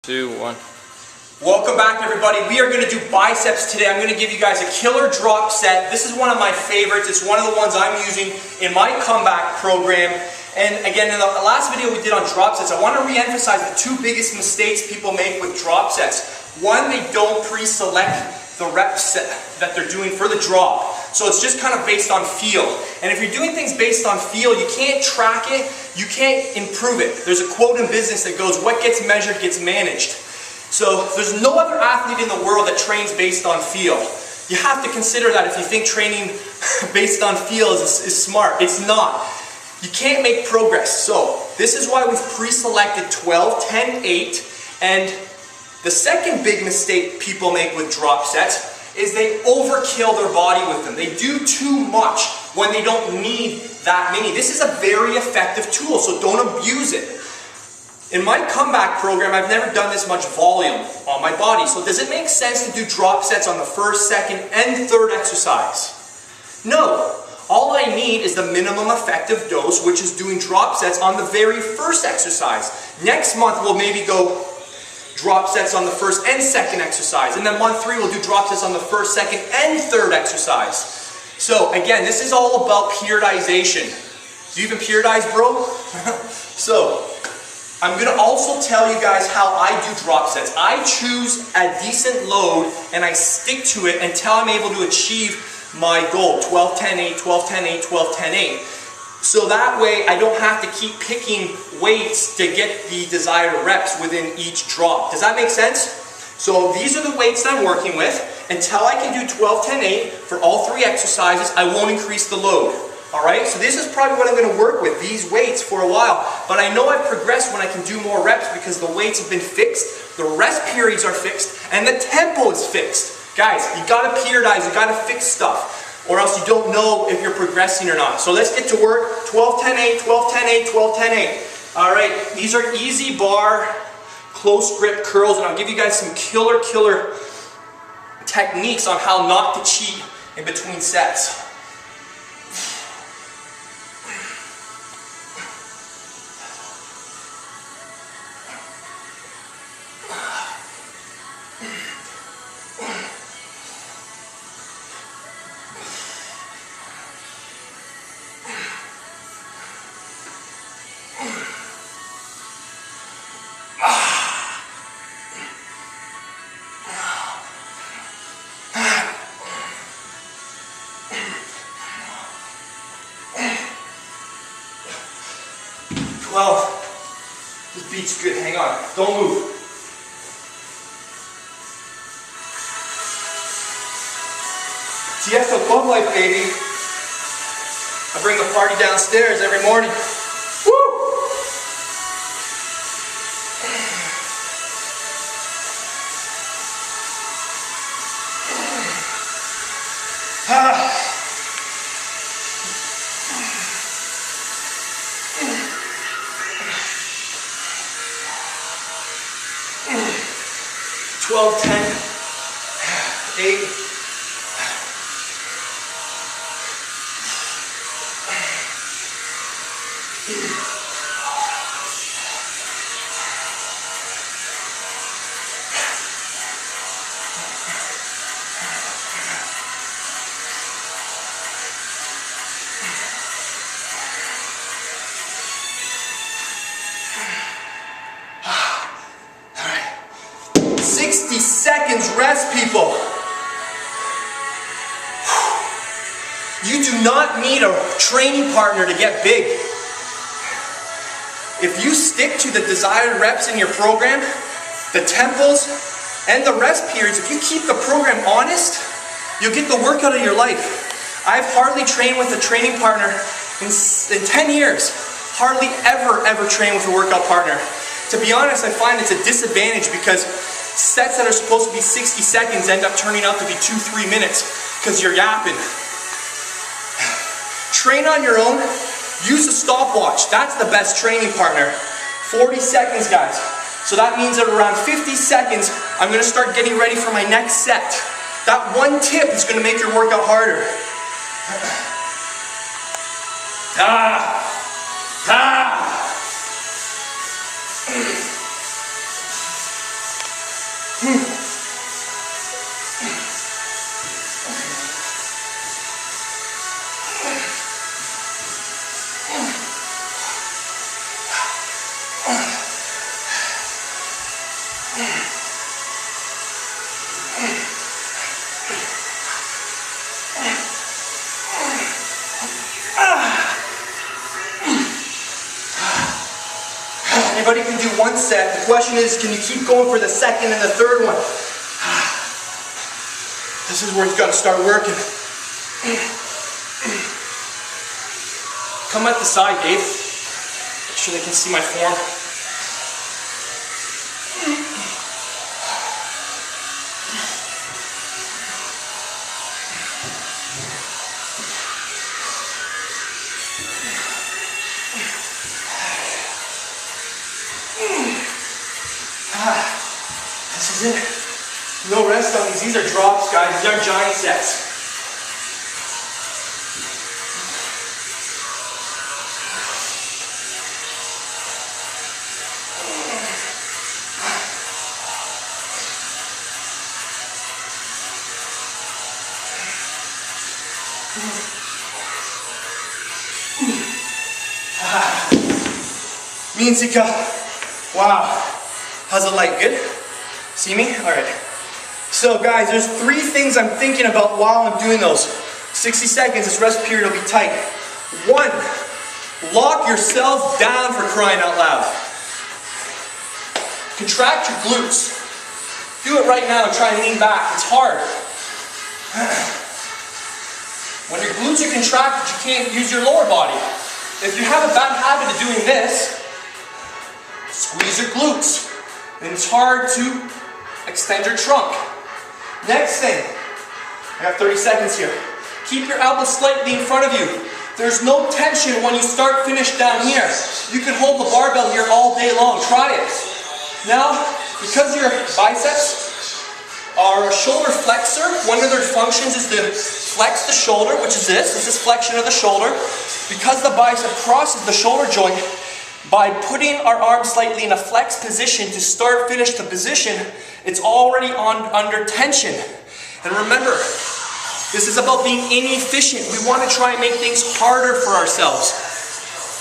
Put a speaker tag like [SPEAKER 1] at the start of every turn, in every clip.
[SPEAKER 1] 2, 1.
[SPEAKER 2] Welcome back, everybody. We are going to do biceps today. I'm going to give you guys a killer drop set. This is one of my favorites. It's one of the ones I'm using in my comeback program. And again, in the last video we did on drop sets, I want to re-emphasize the two biggest mistakes people make with drop sets. One, they don't pre-select the reps that they're doing for the drop. So it's just kind of based on feel. And if you're doing things based on feel, you can't track it, you can't improve it. There's a quote in business that goes, what gets measured gets managed. So there's no other athlete in the world that trains based on feel. You have to consider that if you think training based on feel is smart. It's not. You can't make progress. So this is why we've pre-selected 12, 10, 8. And the second big mistake people make with drop sets is they overkill their body with them. They do too much when they don't need that many. This is a very effective tool, so don't abuse it. In my comeback program, I've never done this much volume on my body. So does it make sense to do drop sets on the first, second, and third exercise? No. All I need is the minimum effective dose, which is doing drop sets on the very first exercise. Next month, we'll maybe go drop sets on the first and second exercise. And then month 3, we'll do drop sets on the first, second, and third exercise. So again, this is all about periodization. Do you even periodize, bro? So I'm going to also tell you guys how I do drop sets. I choose a decent load and I stick to it until I'm able to achieve my goal. 12, 10, 8, 12, 10, 8, 12, 10, 8. So that way I don't have to keep picking weights to get the desired reps within each drop. Does that make sense? So these are the weights that I'm working with. Until I can do 12, 10, 8 for all 3 exercises, I won't increase the load. Alright, so this is probably what I'm going to work with, these weights, for a while. But I know I've progressed when I can do more reps because the weights have been fixed, the rest periods are fixed, and the tempo is fixed. Guys, you got to periodize, you got to fix stuff, or else you don't know if you're progressing or not. So let's get to work. 12, 10, 8, 12, 10, 8, 12, 10, 8. Alright, these are easy bar, close grip curls, and I'll give you guys some killer techniques on how not to cheat in between sets. Well, this beat's good. Hang on. Don't move. TF Club Life, baby. I bring the party downstairs every morning. Woo! Ah. 12, 10, 8. Seconds rest, people. You do not need a training partner to get big. If you stick to the desired reps in your program, the tempos, and the rest periods, if you keep the program honest, you'll get the workout of your life. I've hardly trained with a training partner in 10 years. Hardly ever trained with a workout partner. To be honest, I find it's a disadvantage because sets that are supposed to be 60 seconds end up turning out to be 2-3 minutes because you're yapping. Train on your own. Use a stopwatch. That's the best training partner. 40 seconds, guys. So that means that around 50 seconds, I'm going to start getting ready for my next set. That one tip is going to make your workout harder. Anybody can do one set. The question is, can you keep going for the second and the third one? This is where you've got to start working. Come at the side, Dave. Make sure they can see my form. This is it. No rest on these. These are drops, guys. These are giant sets. Minsika. Wow. How's the light? Good? See me? Alright. So guys, there's 3 things I'm thinking about while I'm doing those. 60 seconds, this rest period will be tight. 1, lock yourself down, for crying out loud. Contract your glutes. Do it right now and try and lean back. It's hard. When your glutes are contracted, you can't use your lower body. If you have a bad habit of doing this, squeeze your glutes. And it's hard to extend your trunk. Next thing, I got 30 seconds here. Keep your elbows slightly in front of you. There's no tension when you start, finish down here. You can hold the barbell here all day long. Try it. Now, because your biceps are a shoulder flexor, one of their functions is to flex the shoulder, which is this. This is flexion of the shoulder. Because the bicep crosses the shoulder joint, by putting our arm slightly in a flex position to start, finish the position, it's already under tension. And remember, this is about being inefficient. We want to try and make things harder for ourselves.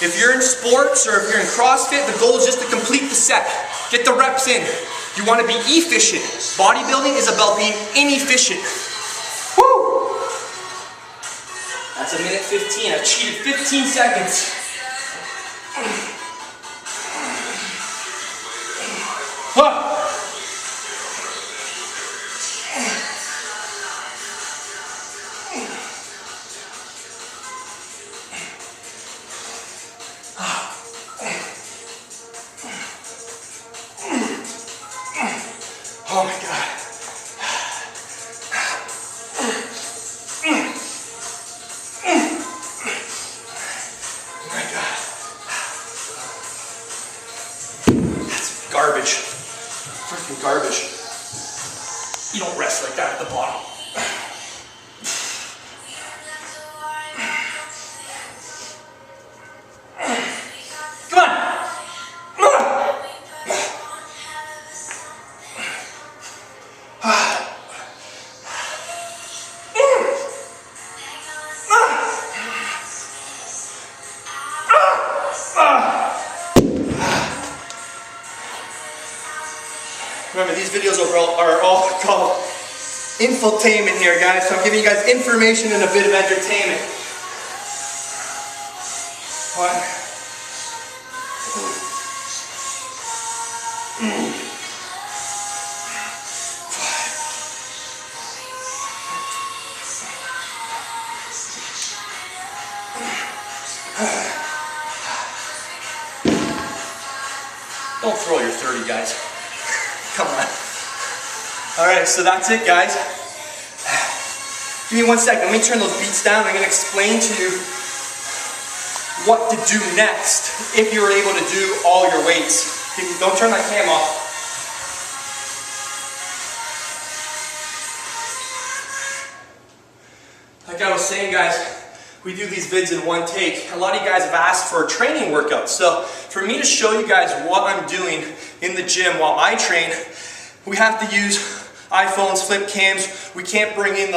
[SPEAKER 2] If you're in sports or if you're in CrossFit, the goal is just to complete the set. Get the reps in. You want to be efficient. Bodybuilding is about being inefficient. Woo! That's a minute 15. I cheated 15 seconds. Oh my God. Oh my God. That's garbage. Freaking garbage. You don't rest like that at the bottom. Come on. Remember, these videos are all called infotainment here, guys. So I'm giving you guys information and a bit of entertainment. 1, 5. Don't throw your 30, guys. Come on. Alright, so that's it, guys. Give me 1 second. Let me turn those beats down. I'm going to explain to you what to do next if you're able to do all your weights. Don't turn that cam off. Like I was saying, guys, we do these vids in one take. A lot of you guys have asked for a training workout. So for me to show you guys what I'm doing in the gym while I train, we have to use iPhones, flip cams. We can't bring in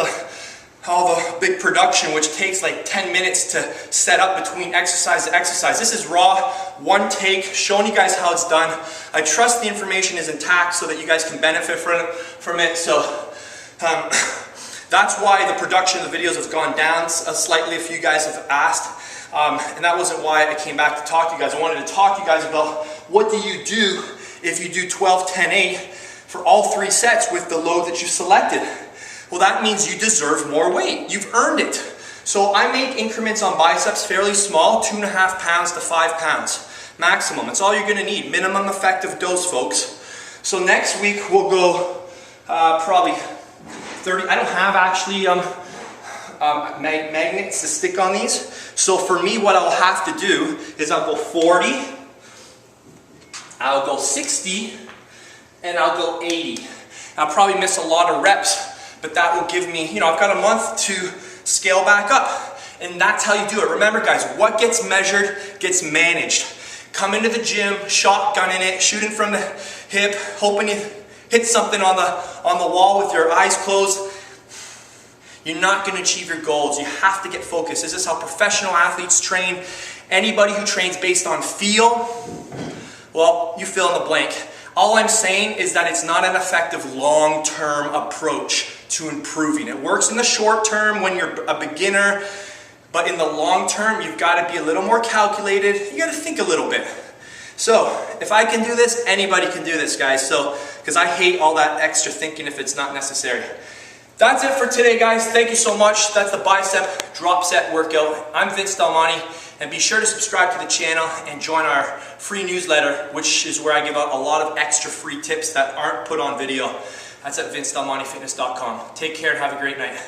[SPEAKER 2] all the big production, which takes like 10 minutes to set up between exercise to exercise. This is raw, one take, showing you guys how it's done. I trust the information is intact so that you guys can benefit from it. So that's why the production of the videos has gone down slightly, if you guys have asked. And that wasn't why I came back to talk to you guys. I wanted to talk to you guys about what do you do if you do 12, 10, 8 for all 3 sets with the load that you selected. Well, that means you deserve more weight. You've earned it. So I make increments on biceps fairly small, 2.5 pounds to 5 pounds maximum. That's all you're gonna need, minimum effective dose, folks. So next week we'll go probably 30, I don't have actually magnets to stick on these. So for me, what I'll have to do is I'll go 40, I'll go 60, and I'll go 80. I'll probably miss a lot of reps, but that will give me, I've got a month to scale back up. And that's how you do it. Remember guys, what gets measured gets managed. Come into the gym, shotgunning it, shooting from the hip, hoping you hit something on the wall with your eyes closed. You're not going to achieve your goals. You have to get focused. This is how professional athletes train. Anybody who trains based on feel, well, you fill in the blank. All I'm saying is that it's not an effective long-term approach to improving. It works in the short term when you're a beginner, but in the long term, you've got to be a little more calculated. You got to think a little bit. So, if I can do this, anybody can do this, guys. So, because I hate all that extra thinking if it's not necessary. That's it for today, guys. Thank you so much. That's the bicep drop set workout. I'm Vince DelMonte, and be sure to subscribe to the channel and join our free newsletter, which is where I give out a lot of extra free tips that aren't put on video. That's at vincedelmontefitness.com. Take care and have a great night.